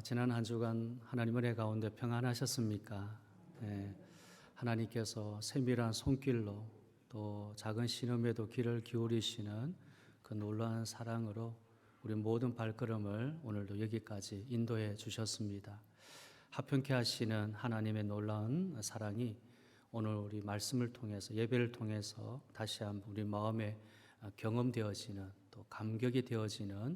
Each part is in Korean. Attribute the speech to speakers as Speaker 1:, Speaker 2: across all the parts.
Speaker 1: 지난 한 주간 하나님 은혜 가운데 평안하셨습니까? 네, 하나님께서 세밀한 손길로 또 작은 신음에도 귀를 기울이시는 그 놀라운 사랑으로 우리 모든 발걸음을 오늘도 여기까지 인도해 주셨습니다. 합평케 하시는 하나님의 놀라운 사랑이 오늘 우리 말씀을 통해서 예배를 통해서 다시 한번 우리 마음에 경험되어지는 또 감격이 되어지는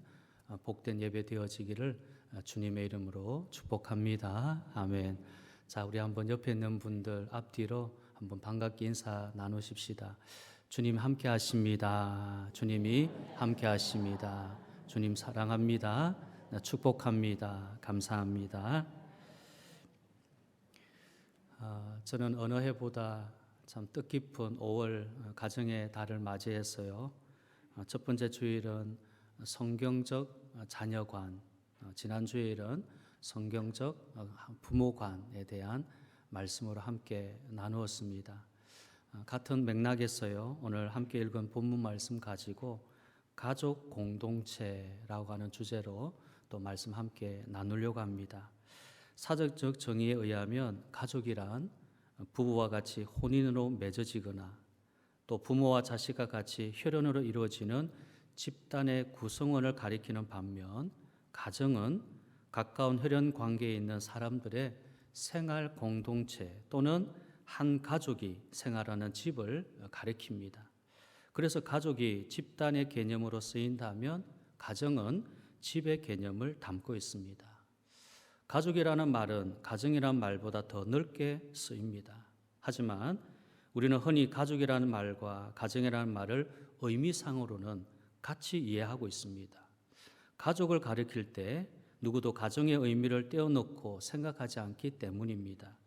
Speaker 1: 복된 예배 되어지기를 주님의 이름으로 축복합니다. 아멘. 자, 우리 한번 옆에 있는 분들 앞뒤로 한번 반갑게 인사 나누십시다. 주님 함께 하십니다. 주님이 함께 하십니다. 주님 사랑합니다. 축복합니다. 감사합니다. 저는 어느 해보다 참 뜻깊은 5월 가정의 달을 맞이했어요. 첫 번째 주일은 성경적 자녀관, 지난 주일은 성경적 부모관에 대한 말씀으로 함께 나누었습니다. 같은 맥락에서요, 오늘 함께 읽은 본문 말씀 가지고 가족 공동체라고 하는 주제로 또 말씀 함께 나누려고 합니다. 사적적 정의에 의하면 가족이란 부부와 같이 혼인으로 맺어지거나 또 부모와 자식과 같이 혈연으로 이루어지는 집단의 구성원을 가리키는 반면 가정은 가까운 혈연 관계에 있는 사람들의 생활 공동체 또는 한 가족이 생활하는 집을 가리킵니다. 그래서 가족이 집단의 개념으로 쓰인다면 가정은 집의 개념을 담고 있습니다. 가족이라는 말은 가정이라는 말보다 더 넓게 쓰입니다. 하지만 우리는 흔히 가족이라는 말과 가정이라는 말을 의미상으로는 같이 이해하고 있습니다. 가족을 가리킬 때 누구도 가정의 의미를 떼어놓고 생각하지 않기 때문입니다.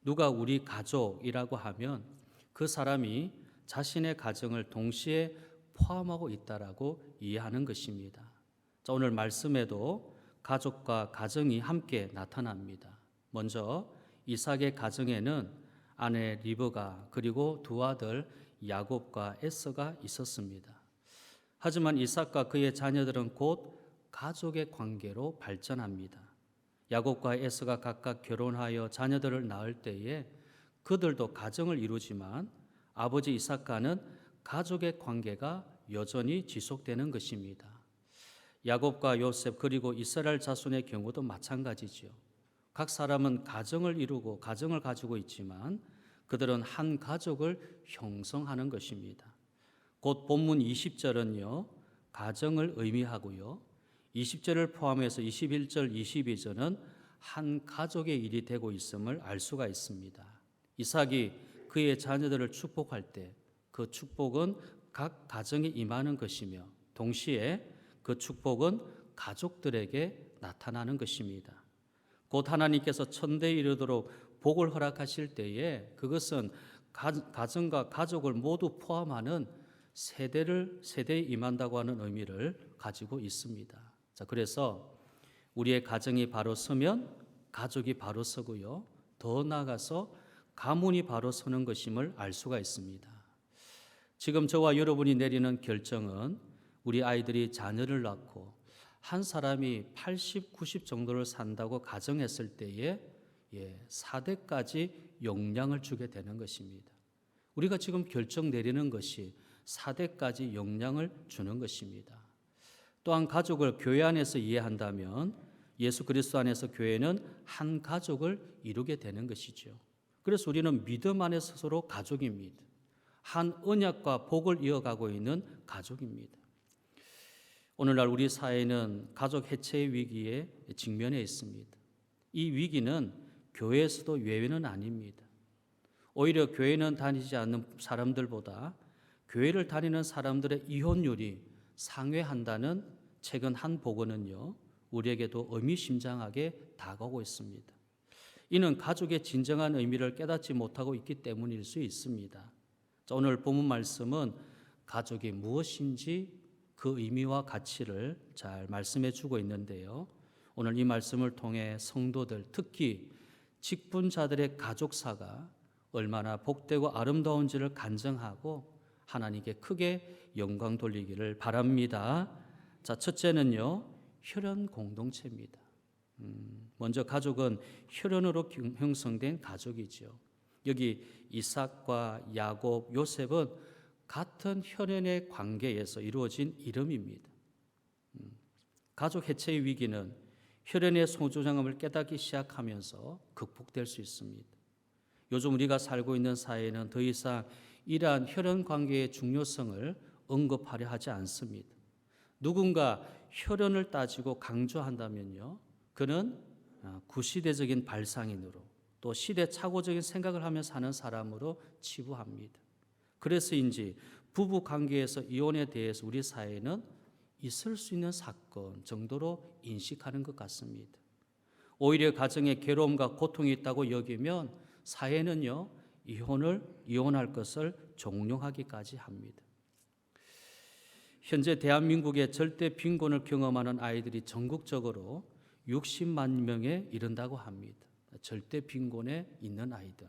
Speaker 1: 누가 우리 가족이라고 하면 그 사람이 자신의 가정을 동시에 포함하고 있다라고 이해하는 것입니다. 자, 오늘 말씀에도 가족과 가정이 함께 나타납니다. 먼저 이삭의 가정에는 아내 리브가 그리고 두 아들 야곱과 에서가 있었습니다. 하지만 이삭과 그의 자녀들은 곧 가족의 관계로 발전합니다. 야곱과 에서가 각각 결혼하여 자녀들을 낳을 때에 그들도 가정을 이루지만 아버지 이삭과는 가족의 관계가 여전히 지속되는 것입니다. 야곱과 요셉 그리고 이스라엘 자손의 경우도 마찬가지죠. 각 사람은 가정을 이루고 가정을 가지고 있지만 그들은 한 가족을 형성하는 것입니다. 곧 본문 20절은요, 가정을 의미하고요. 20절을 포함해서 21절, 22절은 한 가족의 일이 되고 있음을 알 수가 있습니다. 이삭이 그의 자녀들을 축복할 때 그 축복은 각 가정에 임하는 것이며 동시에 그 축복은 가족들에게 나타나는 것입니다. 곧 하나님께서 천대에 이르도록 복을 허락하실 때에 그것은 가정과 가족을 모두 포함하는 세대에 임한다고 하는 의미를 가지고 있습니다. 자, 그래서 우리의 가정이 바로 서면 가족이 바로 서고요. 더 나아가서 가문이 바로 서는 것임을 알 수가 있습니다. 지금 저와 여러분이 내리는 결정은 우리 아이들이 자녀를 낳고 한 사람이 80, 90 정도를 산다고 가정했을 때에 4대까지 영향을 주게 되는 것입니다. 우리가 지금 결정 내리는 것이 4대까지 영향을 주는 것입니다. 또한 가족을 교회 안에서 이해한다면 예수 그리스도 안에서 교회는 한 가족을 이루게 되는 것이죠. 그래서 우리는 믿음 안에서 서로 가족입니다. 한 언약과 복을 이어가고 있는 가족입니다. 오늘날 우리 사회는 가족 해체의 위기에 직면해 있습니다. 이 위기는 교회에서도 예외는 아닙니다. 오히려 교회는 다니지 않는 사람들보다 교회를 다니는 사람들의 이혼율이 상회한다는 최근 한 보고는요, 우리에게도 의미심장하게 다가오고 있습니다. 이는 가족의 진정한 의미를 깨닫지 못하고 있기 때문일 수 있습니다. 자, 오늘 본문 말씀은 가족이 무엇인지 그 의미와 가치를 잘 말씀해 주고 있는데요. 오늘 이 말씀을 통해 성도들, 특히 직분자들의 가족사가 얼마나 복되고 아름다운지를 간증하고 하나님께 크게 영광 돌리기를 바랍니다. 자, 첫째는요, 혈연 공동체입니다. 먼저 가족은 혈연으로 형성된 가족이죠. 여기 이삭과 야곱, 요셉은 같은 혈연의 관계에서 이루어진 이름입니다. 가족 해체의 위기는 혈연의 소중함을 깨닫기 시작하면서 극복될 수 있습니다. 요즘 우리가 살고 있는 사회는 더 이상 이러한 혈연 관계의 중요성을 언급하려 하지 않습니다. 누군가 혈연을 따지고 강조한다면요, 그는 구시대적인 발상인으로 또 시대착오적인 생각을 하며 사는 사람으로 치부합니다. 그래서인지 부부 관계에서 이혼에 대해서 우리 사회는 있을 수 있는 사건 정도로 인식하는 것 같습니다. 오히려 가정에 괴로움과 고통이 있다고 여기면 사회는요, 이혼할 것을 종용하기까지 합니다. 현재 대한민국의 절대 빈곤을 경험하는 아이들이 전국적으로 60만 명에 이른다고 합니다. 절대 빈곤에 있는 아이들.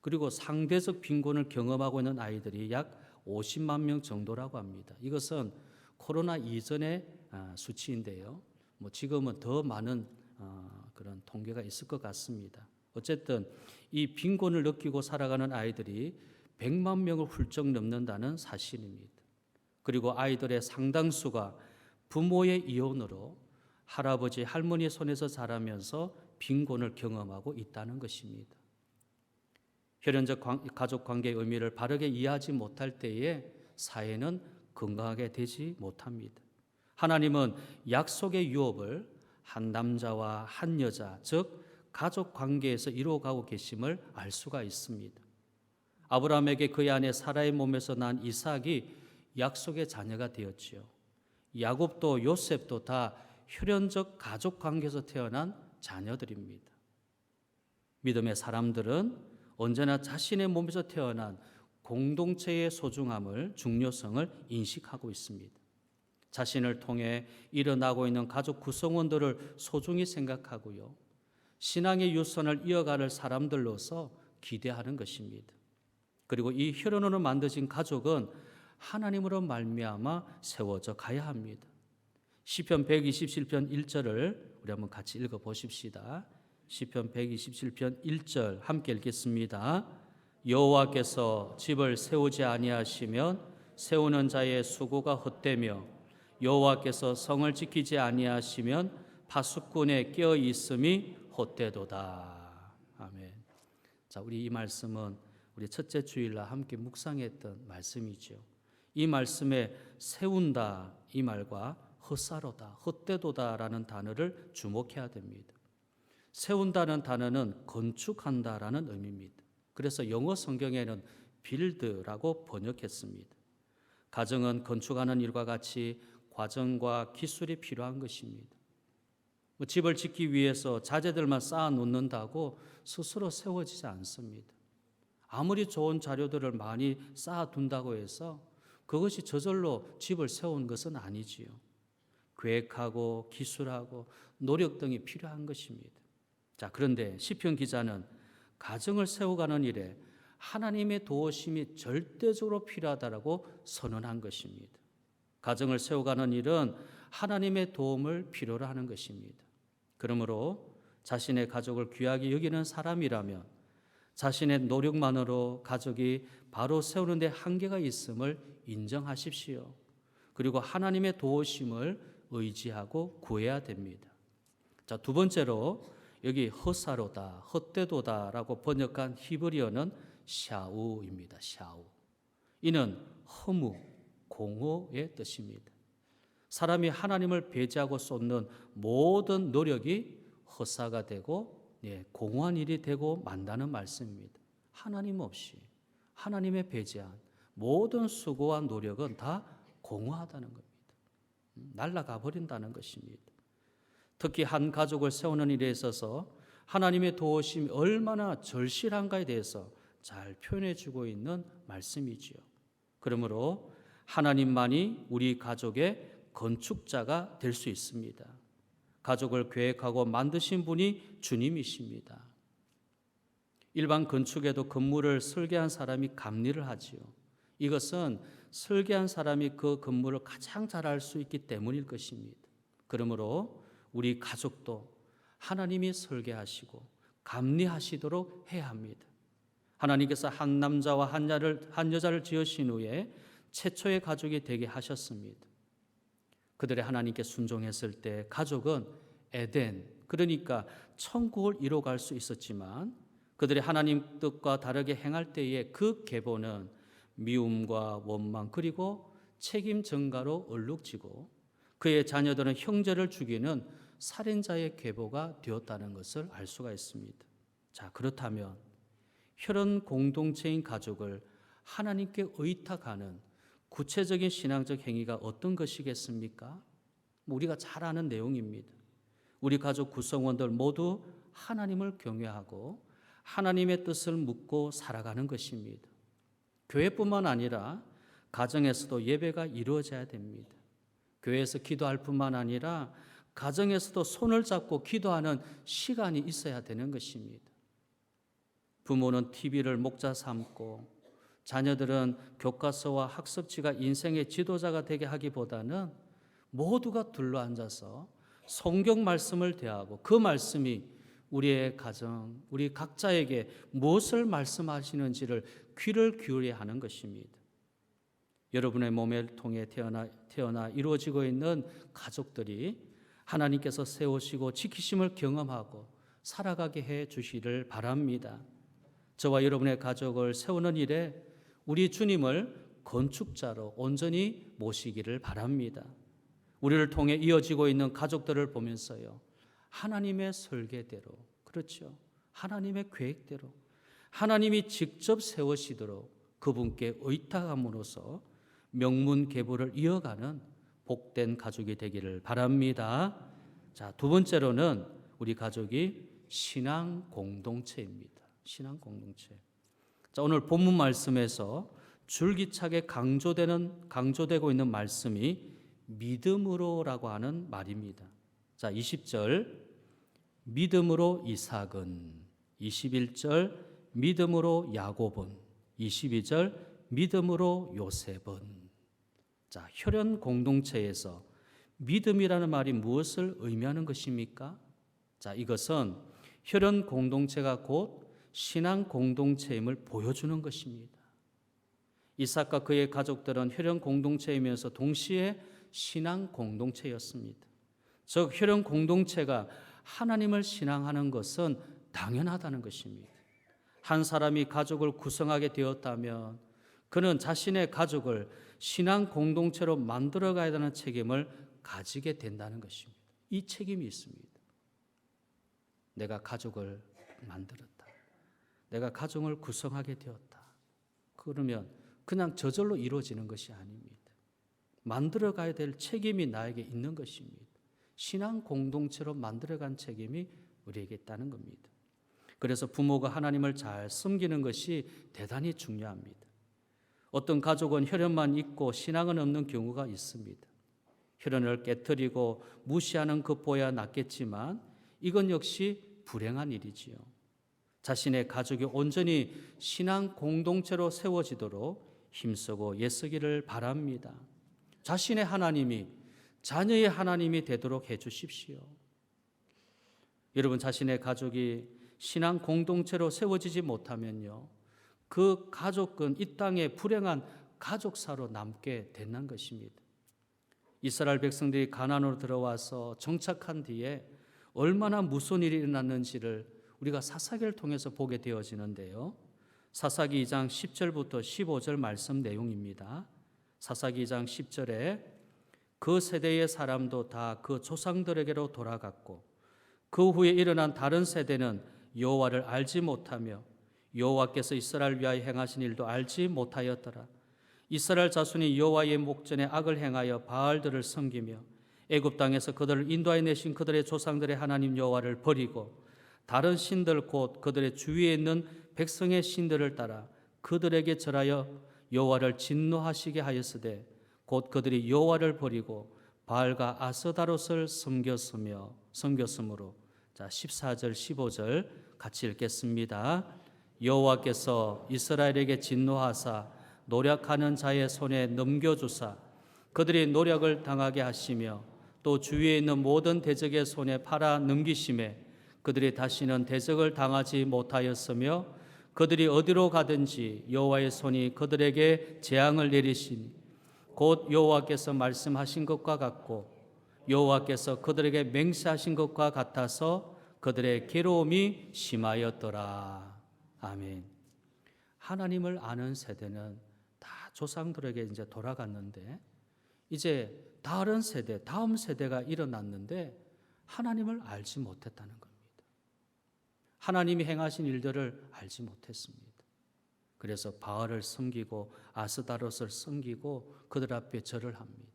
Speaker 1: 그리고 상대적 빈곤을 경험하고 있는 아이들이 약 50만 명 정도라고 합니다. 이것은 코로나 이전의 수치인데요. 지금은 더 많은 그런 통계가 있을 것 같습니다. 어쨌든 이 빈곤을 느끼고 살아가는 아이들이 100만 명을 훌쩍 넘는다는 사실입니다. 그리고 아이들의 상당수가 부모의 이혼으로 할아버지, 할머니 손에서 자라면서 빈곤을 경험하고 있다는 것입니다. 혈연적 가족 관계의 의미를 바르게 이해하지 못할 때에 사회는 건강하게 되지 못합니다. 하나님은 약속의 유업을 한 남자와 한 여자, 즉 가족 관계에서 이루어가고 계심을 알 수가 있습니다. 아브라함에게 그의 아내 사라의 몸에서 난 이삭이 약속의 자녀가 되었지요. 야곱도 요셉도 다 혈연적 가족 관계에서 태어난 자녀들입니다. 믿음의 사람들은 언제나 자신의 몸에서 태어난 공동체의 소중함을, 중요성을 인식하고 있습니다. 자신을 통해 일어나고 있는 가족 구성원들을 소중히 생각하고요, 신앙의 유선을 이어갈 사람들로서 기대하는 것입니다. 그리고 이 혈연으로 만드신 가족은 하나님으로 말미암아 세워져 가야 합니다. 시편 127편 1절을 우리 한번 같이 읽어 보십시다. 시편 127편 1절 함께 읽겠습니다. 여호와께서 집을 세우지 아니하시면 세우는 자의 수고가 헛되며 여호와께서 성을 지키지 아니하시면 파수꾼의 깨어 있음이 헛되도다. 아멘. 자, 우리 이 말씀은 우리 첫째 주일날 함께 묵상했던 말씀이죠. 이 말씀에 세운다 이 말과 헛사로다, 헛되도다라는 단어를 주목해야 됩니다. 세운다는 단어는 건축한다라는 의미입니다. 그래서 영어 성경에는 build라고 번역했습니다. 가정은 건축하는 일과 같이 과정과 기술이 필요한 것입니다. 집을 짓기 위해서 자재들만 쌓아 놓는다고 스스로 세워지지 않습니다. 아무리 좋은 자료들을 많이 쌓아 둔다고 해서 그것이 저절로 집을 세운 것은 아니지요. 계획하고 기술하고 노력 등이 필요한 것입니다. 자, 그런데 시편 기자는 가정을 세워가는 일에 하나님의 도우심이 절대적으로 필요하다라고 선언한 것입니다. 가정을 세워가는 일은 하나님의 도움을 필요로 하는 것입니다. 그러므로 자신의 가족을 귀하게 여기는 사람이라면 자신의 노력만으로 가족이 바로 세우는 데 한계가 있음을 인정하십시오. 그리고 하나님의 도우심을 의지하고 구해야 됩니다. 자, 두 번째로 여기 헛사로다, 헛되도다라고 번역한 히브리어는 샤우입니다. 샤우. 이는 허무, 공허의 뜻입니다. 사람이 하나님을 배제하고 쏟는 모든 노력이 헛사가 되고 공허한 일이 되고 만다는 말씀입니다. 하나님 없이 하나님의 배제한 모든 수고와 노력은 다 공허하다는 겁니다. 날아가 버린다는 것입니다. 특히 한 가족을 세우는 일에 있어서 하나님의 도우심이 얼마나 절실한가에 대해서 잘 표현해 주고 있는 말씀이지요. 그러므로 하나님만이 우리 가족의 건축자가 될 수 있습니다. 가족을 계획하고 만드신 분이 주님이십니다. 일반 건축에도 건물을 설계한 사람이 감리를 하지요. 이것은 설계한 사람이 그 건물을 가장 잘 알 수 있기 때문일 것입니다. 그러므로 우리 가족도 하나님이 설계하시고 감리하시도록 해야 합니다. 하나님께서 한 남자와 한 여자를 지으신 후에 최초의 가족이 되게 하셨습니다. 그들의 하나님께 순종했을 때 가족은 에덴, 그러니까 천국을 이뤄갈 수 있었지만 그들의 하나님 뜻과 다르게 행할 때에 그 계보는 미움과 원망 그리고 책임 전가로 얼룩지고 그의 자녀들은 형제를 죽이는 살인자의 계보가 되었다는 것을 알 수가 있습니다. 자, 그렇다면 혈연 공동체인 가족을 하나님께 의탁하는 구체적인 신앙적 행위가 어떤 것이겠습니까? 우리가 잘 아는 내용입니다. 우리 가족 구성원들 모두 하나님을 경외하고 하나님의 뜻을 묻고 살아가는 것입니다. 교회뿐만 아니라 가정에서도 예배가 이루어져야 됩니다. 교회에서 기도할 뿐만 아니라 가정에서도 손을 잡고 기도하는 시간이 있어야 되는 것입니다. 부모는 TV를 목자 삼고 자녀들은 교과서와 학습지가 인생의 지도자가 되게 하기보다는 모두가 둘러앉아서 성경 말씀을 대하고 그 말씀이 우리의 가정, 우리 각자에게 무엇을 말씀하시는지를 귀를 기울여야 하는 것입니다. 여러분의 몸을 통해 태어나 이루어지고 있는 가족들이 하나님께서 세우시고 지키심을 경험하고 살아가게 해 주시기를 바랍니다. 저와 여러분의 가족을 세우는 일에 우리 주님을 건축자로 온전히 모시기를 바랍니다. 우리를 통해 이어지고 있는 가족들을 보면서요, 하나님의 설계대로, 그렇죠, 하나님의 계획대로 하나님이 직접 세우시도록 그분께 의탁함으로써 명문계보를 이어가는 복된 가족이 되기를 바랍니다. 자, 두 번째로는 우리 가족이 신앙 공동체입니다. 신앙 공동체. 자, 오늘 본문 말씀에서 줄기차게 강조되고 있는 말씀이 믿음으로라고 하는 말입니다. 자, 20절 믿음으로 이삭은, 21절 믿음으로 야곱은, 22절 믿음으로 요셉은. 자, 혈연 공동체에서 믿음이라는 말이 무엇을 의미하는 것입니까? 자, 이것은 혈연 공동체가 곧 신앙 공동체임을 보여주는 것입니다. 이삭과 그의 가족들은 혈연 공동체이면서 동시에 신앙 공동체였습니다. 즉 혈연 공동체가 하나님을 신앙하는 것은 당연하다는 것입니다. 한 사람이 가족을 구성하게 되었다면 그는 자신의 가족을 신앙 공동체로 만들어가야 하는 책임을 가지게 된다는 것입니다. 이 책임이 있습니다. 내가 가족을 만들었다. 내가 가정을 구성하게 되었다. 그러면 그냥 저절로 이루어지는 것이 아닙니다. 만들어가야 될 책임이 나에게 있는 것입니다. 신앙 공동체로 만들어간 책임이 우리에게 있다는 겁니다. 그래서 부모가 하나님을 잘 섬기는 것이 대단히 중요합니다. 어떤 가족은 혈연만 있고 신앙은 없는 경우가 있습니다. 혈연을 깨뜨리고 무시하는 것보야 낫겠지만 이건 역시 불행한 일이지요. 자신의 가족이 온전히 신앙 공동체로 세워지도록 힘쓰고 애쓰기를 바랍니다. 자신의 하나님이 자녀의 하나님이 되도록 해주십시오. 여러분, 자신의 가족이 신앙 공동체로 세워지지 못하면요, 그 가족은 이 땅에 불행한 가족사로 남게 되는 것입니다. 이스라엘 백성들이 가나안으로 들어와서 정착한 뒤에 얼마나 무서운 일이 일어났는지를 우리가 사사기를 통해서 보게 되어지는데요. 사사기 2장 10절부터 15절 말씀 내용입니다. 사사기 2장 10절에 그 세대의 사람도 다 그 조상들에게로 돌아갔고 그 후에 일어난 다른 세대는 여호와를 알지 못하며 여호와께서 이스라엘 위하여 행하신 일도 알지 못하였더라. 이스라엘 자손이 여호와의 목전에 악을 행하여 바알들을 섬기며 애굽 땅에서 그들을 인도하여 내신 그들의 조상들의 하나님 여호와를 버리고 다른 신들 곧 그들의 주위에 있는 백성의 신들을 따라 그들에게 절하여 여호와를 진노하시게 하였으되 곧 그들이 여호와를 버리고 바알과 아스다롯을 섬겼으므로. 자, 14절 15절 같이 읽겠습니다. 여호와께서 이스라엘에게 진노하사 노력하는 자의 손에 넘겨주사 그들이 노력을 당하게 하시며 또 주위에 있는 모든 대적의 손에 팔아 넘기심에 그들이 다시는 대적을 당하지 못하였으며 그들이 어디로 가든지 여호와의 손이 그들에게 재앙을 내리시니 곧 여호와께서 말씀하신 것과 같고 여호와께서 그들에게 맹세하신 것과 같아서 그들의 괴로움이 심하였더라. 아멘. 하나님을 아는 세대는 다 조상들에게 이제 돌아갔는데 이제 다른 세대, 다음 세대가 일어났는데 하나님을 알지 못했다는 겁니다. 하나님이 행하신 일들을 알지 못했습니다. 그래서 바알을 섬기고 아스다롯을 섬기고 그들 앞에 절을 합니다.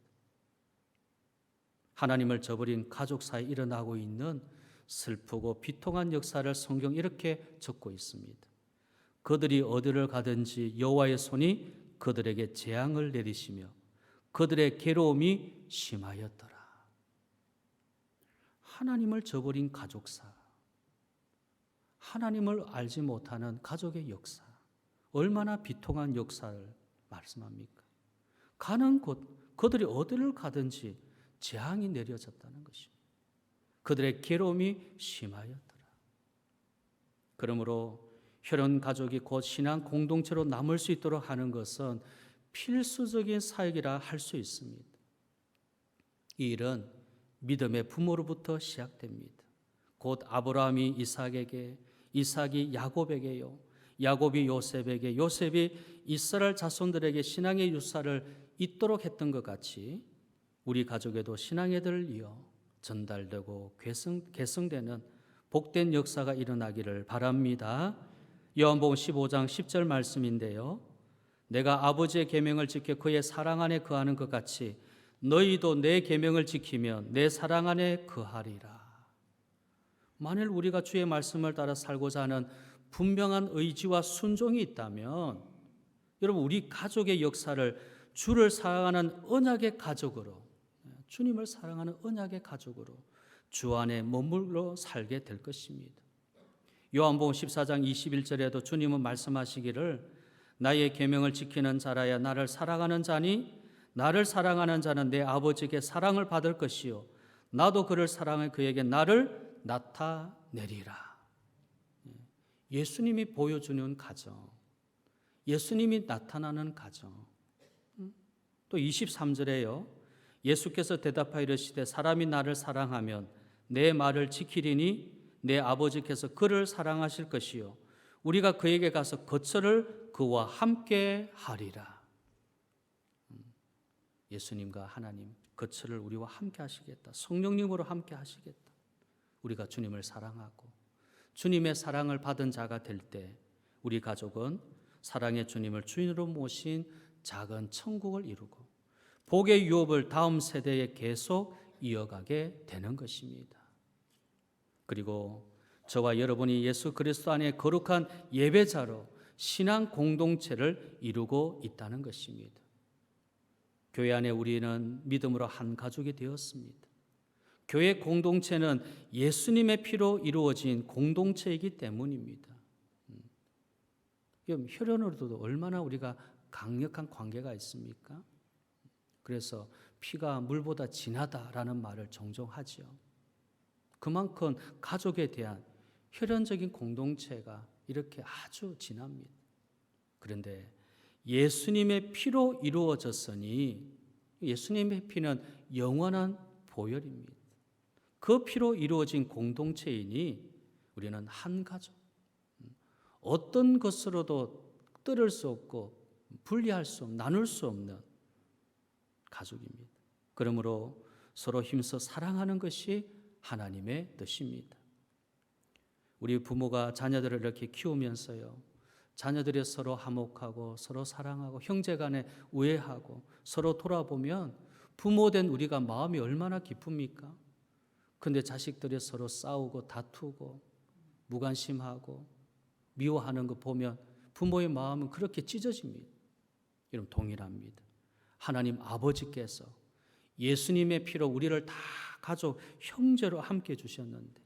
Speaker 1: 하나님을 저버린 가족 사이에 일어나고 있는 슬프고 비통한 역사를 성경 이렇게 적고 있습니다. 그들이 어디를 가든지 여호와의 손이 그들에게 재앙을 내리시며 그들의 괴로움이 심하였더라. 하나님을 저버린 가족사, 하나님을 알지 못하는 가족의 역사, 얼마나 비통한 역사를 말씀합니까? 가는 곳, 그들이 어디를 가든지 재앙이 내려졌다는 것입니다. 그들의 괴로움이 심하였더라. 그러므로 혈연 가족이 곧 신앙 공동체로 남을 수 있도록 하는 것은 필수적인 사역이라 할 수 있습니다. 이 일은 믿음의 부모로부터 시작됩니다. 곧 아브라함이 이삭에게, 이삭이 야곱에게요, 야곱이 요셉에게, 요셉이 이스라엘 자손들에게 신앙의 유사를 잇도록 했던 것 같이 우리 가족에도 신앙의 들을 이어 전달되고 계승되는 복된 역사가 일어나기를 바랍니다. 요한복음 15장 10절 말씀인데요. 내가 아버지의 계명을 지켜 그의 사랑 안에 거하는 것 같이 너희도 내 계명을 지키면 내 사랑 안에 거하리라. 만일 우리가 주의 말씀을 따라 살고자 하는 분명한 의지와 순종이 있다면 여러분 우리 가족의 역사를 주를 사랑하는 언약의 가족으로, 주님을 사랑하는 언약의 가족으로 주 안에 머물러 살게 될 것입니다. 요한복음 14장 21절에도 주님은 말씀하시기를 나의 계명을 지키는 자라야 나를 사랑하는 자니 나를 사랑하는 자는 내 아버지께 사랑을 받을 것이요 나도 그를 사랑해 그에게 나를 나타내리라. 예수님이 보여주는 가정, 예수님이 나타나는 가정. 또 23절에요. 예수께서 대답하여 이르시되 사람이 나를 사랑하면 내 말을 지키리니 내 아버지께서 그를 사랑하실 것이요 우리가 그에게 가서 거처를 그와 함께 하리라. 예수님과 하나님 거처를 우리와 함께 하시겠다. 성령님으로 함께 하시겠다. 우리가 주님을 사랑하고 주님의 사랑을 받은 자가 될 때 우리 가족은 사랑의 주님을 주인으로 모신 작은 천국을 이루고 복의 유업을 다음 세대에 계속 이어가게 되는 것입니다. 그리고 저와 여러분이 예수 그리스도 안에 거룩한 예배자로 신앙 공동체를 이루고 있다는 것입니다. 교회 안에 우리는 믿음으로 한 가족이 되었습니다. 교회 공동체는 예수님의 피로 이루어진 공동체이기 때문입니다. 혈연으로도 얼마나 우리가 강력한 관계가 있습니까? 그래서 피가 물보다 진하다라는 말을 종종 하죠. 그만큼 가족에 대한 혈연적인 공동체가 이렇게 아주 진합니다. 그런데 예수님의 피로 이루어졌으니 예수님의 피는 영원한 보혈입니다. 그 피로 이루어진 공동체이니 우리는 한 가족, 어떤 것으로도 떨을 수 없고 분리할 수 없는, 나눌 수 없는 가족입니다. 그러므로 서로 힘써 사랑하는 것이 하나님의 뜻입니다. 우리 부모가 자녀들을 이렇게 키우면서요, 자녀들이 서로 화목하고 서로 사랑하고 형제간에 우애하고 서로 돌아보면 부모된 우리가 마음이 얼마나 기쁩니까? 근데 자식들이 서로 싸우고 다투고 무관심하고 미워하는 거 보면 부모의 마음은 그렇게 찢어집니다. 여러분 동일합니다. 하나님 아버지께서 예수님의 피로 우리를 다 가족 형제로 함께 주셨는데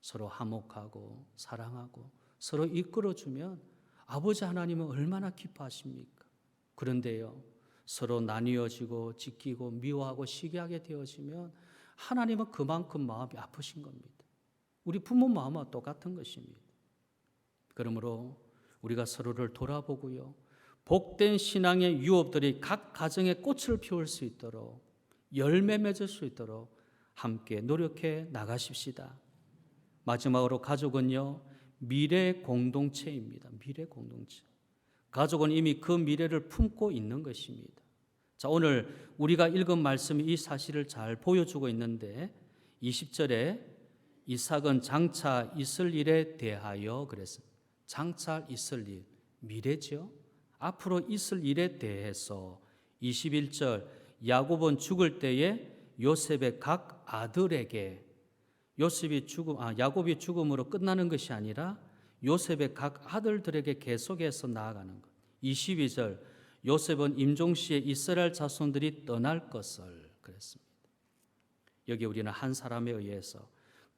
Speaker 1: 서로 화목하고 사랑하고 서로 이끌어주면 아버지 하나님은 얼마나 기뻐하십니까? 그런데요, 서로 나뉘어지고 찢기고 미워하고 시기하게 되어지면 하나님은 그만큼 마음이 아프신 겁니다. 우리 부모 마음과 똑같은 것입니다. 그러므로 우리가 서로를 돌아보고요, 복된 신앙의 유업들이 각 가정에 꽃을 피울 수 있도록, 열매 맺을 수 있도록 함께 노력해 나가십시다. 마지막으로 가족은요, 미래 공동체입니다. 미래 공동체. 가족은 이미 그 미래를 품고 있는 것입니다. 자, 오늘 우리가 읽은 말씀이 이 사실을 잘 보여주고 있는데 20절에 이삭은 장차 있을 일에 대하여 그랬습니다. 장차 있을 일, 미래죠. 앞으로 있을 일에 대해서 21절 야곱은 죽을 때에 요셉의 각 아들에게 야곱이 죽음으로 끝나는 것이 아니라 요셉의 각 아들들에게 계속해서 나아가는 것. 22절 요셉은 임종시에 이스라엘 자손들이 떠날 것을 그랬습니다. 여기 우리는 한 사람에 의해서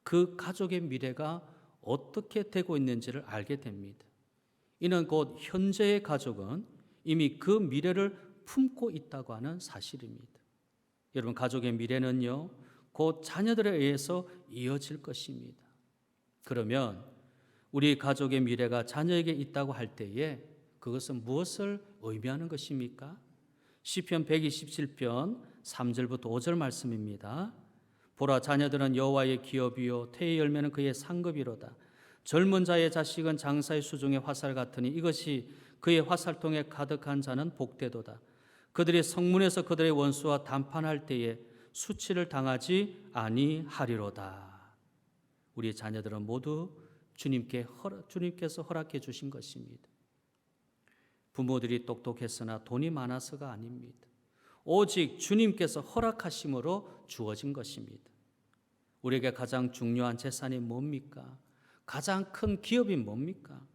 Speaker 1: 그 가족의 미래가 어떻게 되고 있는지를 알게 됩니다. 이는 곧 현재의 가족은 이미 그 미래를 품고 있다고 하는 사실입니다. 여러분, 가족의 미래는요, 곧 자녀들에 의해서 이어질 것입니다. 그러면 우리 가족의 미래가 자녀에게 있다고 할 때에 그것은 무엇을 의미하는 것입니까? 시편 127편 3절부터 5절 말씀입니다. 보라, 자녀들은 여호와의 기업이요 태의 열매는 그의 상급이로다. 젊은 자의 자식은 장사의 수중의 화살 같으니 이것이 그의 화살통에 가득한 자는 복되도다. 그들이 성문에서 그들의 원수와 담판할 때에 수치를 당하지 아니하리로다. 우리 자녀들은 모두 주님께서 허락해 주신 것입니다. 부모들이 똑똑했으나 돈이 많아서가 아닙니다. 오직 주님께서 허락하심으로 주어진 것입니다. 우리에게 가장 중요한 재산이 뭡니까? 가장 큰 기업이 뭡니까?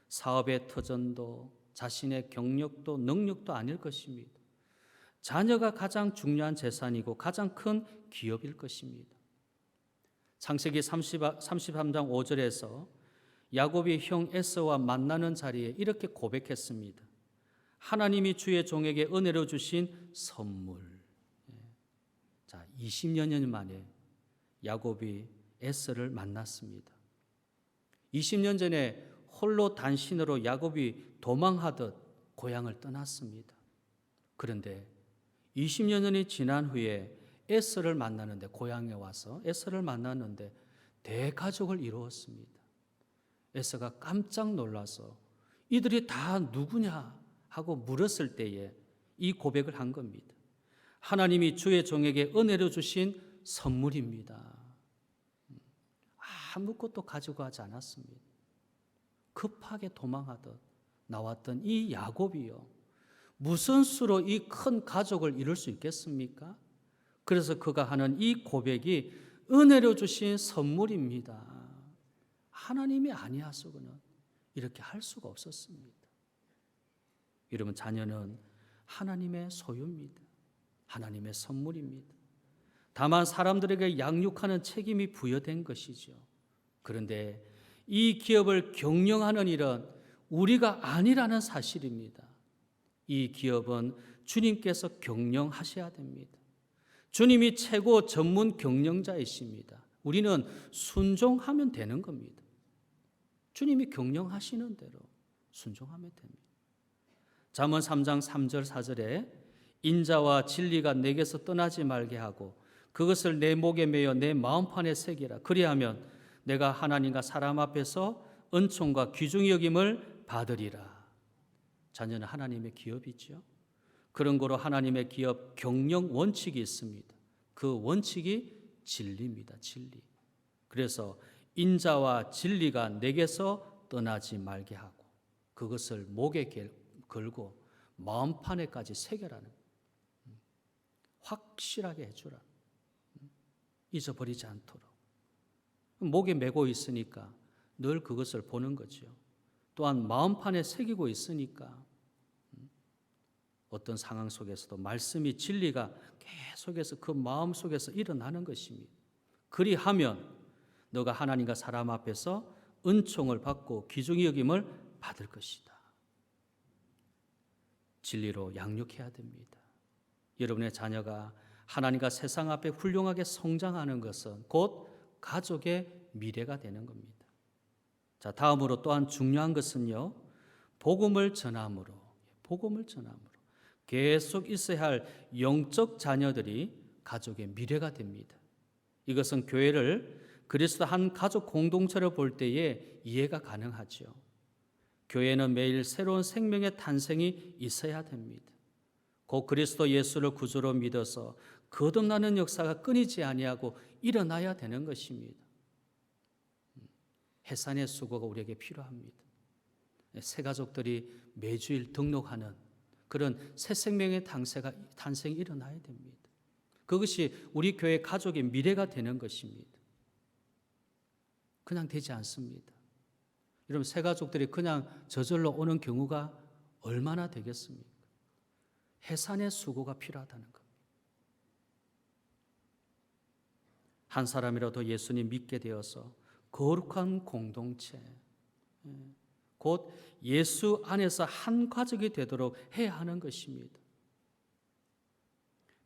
Speaker 1: 사업의 터전도 자신의 경력도 능력도 아닐 것입니다. 자녀가 가장 중요한 재산이고 가장 큰 기업일 것입니다. 창세기 33장 5절에서 야곱이 형 에서와 만나는 자리에 이렇게 고백했습니다. 하나님이 주의 종에게 은혜로 주신 선물. 자, 20여 년 만에 야곱이 에서를 만났습니다. 20년 전에 홀로 단신으로 야곱이 도망하듯 고향을 떠났습니다. 그런데 20여 년이 지난 후에 에서를 만나는데, 고향에 와서 에서를 만났는데 대가족을 이루었습니다. 에서가 깜짝 놀라서 이들이 다 누구냐 하고 물었을 때에 이 고백을 한 겁니다. 하나님이 주의 종에게 은혜로 주신 선물입니다. 아무것도 가지고 가지 않았습니다. 급하게 도망하듯 나왔던 이 야곱이요, 무슨 수로 이 큰 가족을 이룰 수 있겠습니까? 그래서 그가 하는 이 고백이 은혜로 주신 선물입니다. 하나님이 아니었으면 이렇게 할 수가 없었습니다. 여러분, 자녀는 하나님의 소유입니다. 하나님의 선물입니다. 다만 사람들에게 양육하는 책임이 부여된 것이죠. 그런데 이 기업을 경영하는 일은 우리가 아니라는 사실입니다. 이 기업은 주님께서 경영하셔야 됩니다. 주님이 최고 전문 경영자이십니다. 우리는 순종하면 되는 겁니다. 주님이 경영하시는 대로 순종하면 됩니다. 잠언 3장 3절 4절에 인자와 진리가 내게서 떠나지 말게 하고 그것을 내 목에 매어 내 마음판에 새기라. 그리하면 내가 하나님과 사람 앞에서 은총과 귀중히 여김을 받으리라. 자녀는 하나님의 기업이죠. 그런 거로 하나님의 기업 경영 원칙이 있습니다. 그 원칙이 진리입니다. 진리. 그래서 인자와 진리가 내게서 떠나지 말게 하고 그것을 목에 걸고 마음판에까지 새겨라는, 확실하게 해주라. 잊어버리지 않도록. 목에 메고 있으니까 늘 그것을 보는 거죠. 또한 마음판에 새기고 있으니까 어떤 상황 속에서도 말씀이, 진리가 계속해서 그 마음 속에서 일어나는 것입니다. 그리하면 너가 하나님과 사람 앞에서 은총을 받고 귀중히 여김을 받을 것이다. 진리로 양육해야 됩니다. 여러분의 자녀가 하나님과 세상 앞에 훌륭하게 성장하는 것은 곧 가족의 미래가 되는 겁니다. 자, 다음으로 또한 중요한 것은요, 복음을 전함으로 계속 있어야 할 영적 자녀들이 가족의 미래가 됩니다. 이것은 교회를 그리스도 한 가족 공동체로 볼 때에 이해가 가능하죠. 교회는 매일 새로운 생명의 탄생이 있어야 됩니다. 곧 그리스도 예수를 구주로 믿어서 거듭나는 역사가 끊이지 아니하고 일어나야 되는 것입니다. 해산의 수고가 우리에게 필요합니다. 새 가족들이 매주일 등록하는 그런 새 생명의 탄생이 일어나야 됩니다. 그것이 우리 교회 가족의 미래가 되는 것입니다. 그냥 되지 않습니다. 여러분, 새 가족들이 그냥 저절로 오는 경우가 얼마나 되겠습니까? 해산의 수고가 필요하다는 것. 한 사람이라도 예수님 믿게 되어서 거룩한 공동체, 곧 예수 안에서 한 가족이 되도록 해야 하는 것입니다.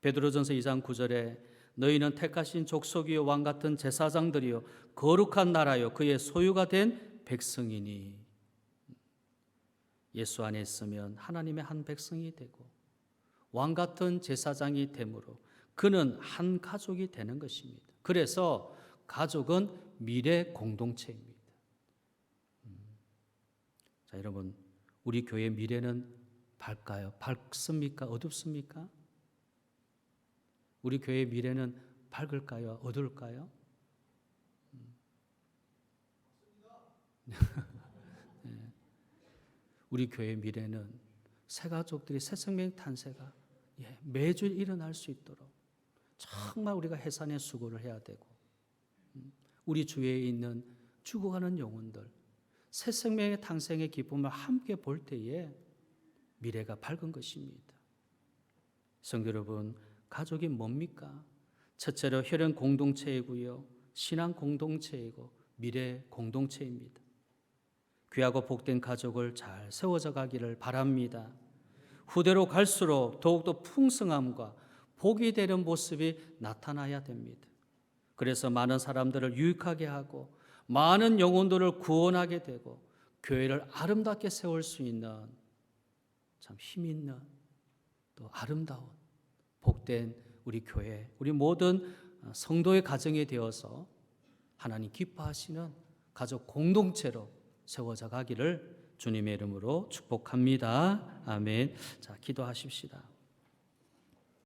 Speaker 1: 베드로전서 2장 9절에 너희는 택하신 족속이요 왕 같은 제사장들이요 거룩한 나라요 그의 소유가 된 백성이니. 예수 안에 있으면 하나님의 한 백성이 되고 왕 같은 제사장이 되므로 그는 한 가족이 되는 것입니다. 그래서 가족은 미래 공동체입니다. 자, 여러분, 우리 교회의 미래는 밝까요? 밝습니까? 어둡습니까? 우리 교회의 미래는 밝을까요? 어두울까요? 네. 우리 교회의 미래는 새 가족들이 새 생명 탄생가 매주 일어날 수 있도록 정말 우리가 해산의 수고를 해야 되고, 우리 주위에 있는 죽어가는 영혼들 새 생명의 탄생의 기쁨을 함께 볼 때에 미래가 밝은 것입니다. 성도 여러분, 가족이 뭡니까? 첫째로 혈연 공동체이고요, 신앙 공동체이고 미래 공동체입니다. 귀하고 복된 가족을 잘 세워져 가기를 바랍니다. 후대로 갈수록 더욱더 풍성함과 복이 되는 모습이 나타나야 됩니다. 그래서 많은 사람들을 유익하게 하고 많은 영혼들을 구원하게 되고 교회를 아름답게 세울 수 있는 참 힘 있는 또 아름다운 복된 우리 교회, 우리 모든 성도의 가정이 되어서 하나님 기뻐하시는 가족 공동체로 세워져 가기를 주님의 이름으로 축복합니다. 아멘. 자, 기도하십시다.